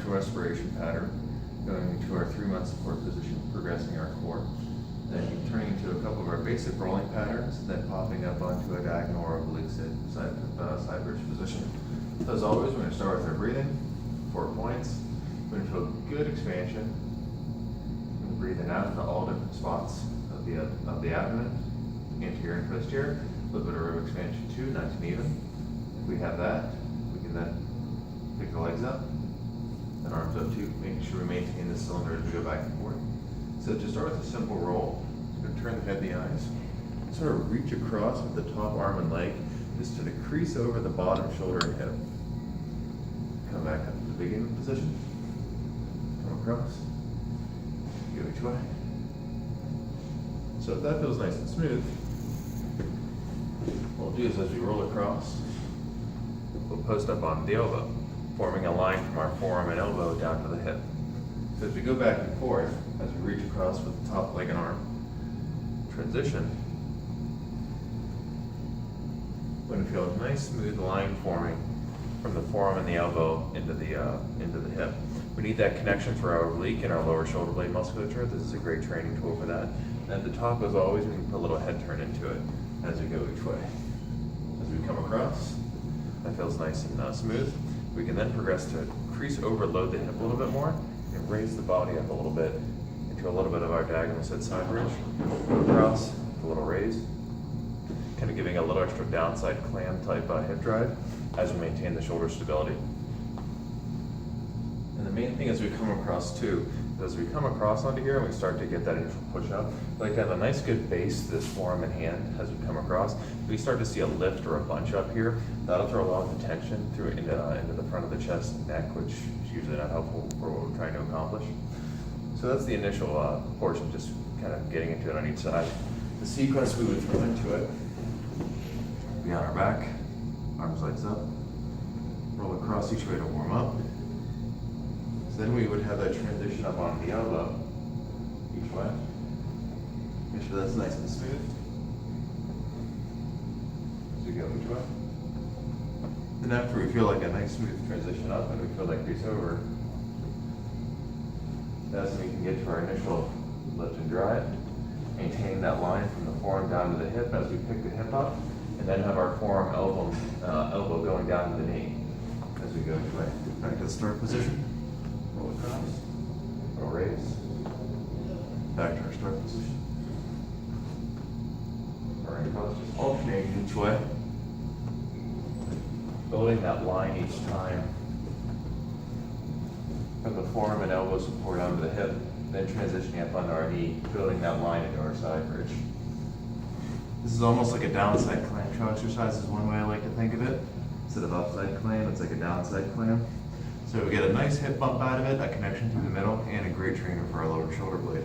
natural respiration pattern, going into our 3-month support position, progressing our core, then turning into a couple of our basic rolling patterns, then popping up onto a diagonal or oblique side bridge position. So as always, we're going to start with our breathing, 4 points. We're going to feel good expansion. And breathing out into all different spots of the abdomen, anterior and posterior. A little bit of rib expansion too, nice and even. If we have that, we can then pick the legs up and arms up too, making sure we maintain the cylinder as we go back and forth. So to start with a simple roll, we're going to turn the head, the eyes, sort of reach across with the top arm and leg, just to decrease over the bottom shoulder and hip. Come back up to the beginning position. Come across. Go each way. So if that feels nice and smooth, what we'll do is as we roll across, we'll post up on the elbow, forming a line from our forearm and elbow down to the hip. So as we go back and forth, as we reach across with the top leg and arm, transition, we're going to feel a nice smooth line forming from the forearm and the elbow into the hip. We need that connection for our oblique and our lower shoulder blade musculature. This is a great training tool for that. And at the top, as always, we can put a little head turn into it as we go each way. As we come across, that feels nice and smooth. We can then progress to overload the hip a little bit more and raise the body up a little bit into a little bit of our diagonal side bridge. Go across, a little raise, kind of giving a little extra downside clam type hip drive as we maintain the shoulder stability. And the main thing as we come across too, is as we come across onto here and we start to get that initial push up, we like to have a nice good base to this forearm and hand as we come across. If we start to see a lift or a bunch up here, that'll throw a lot of the tension through into the front of the chest and neck, which is usually not helpful for what we're trying to accomplish. So that's the initial portion, just kind of getting into it on each side. The sequence we would throw into it, be on our back, arms lights up, roll across each way to warm up. So then we would have that transition up on the elbow each way. Make sure that's nice and smooth as we go each way. Then after we feel like a nice smooth transition up and we feel that crease over, that's when we can get to our initial lift and drive, maintaining that line from the forearm down to the hip as we pick the hip up, and then have our forearm elbow going down to the knee as we go each way. Back to the start position. Roll across, roll raise, back to our start position. Right across, just alternating each way. Building that line each time from the forearm and elbow support onto the hip, then transitioning up onto our knee, building that line into our side bridge. This is almost like a downside clamshell exercise is one way I like to think of it. Instead of upside clam, it's like a downside clam. So we get a nice hip bump out of it, that connection through the middle, and a great trainer for our lower shoulder blade.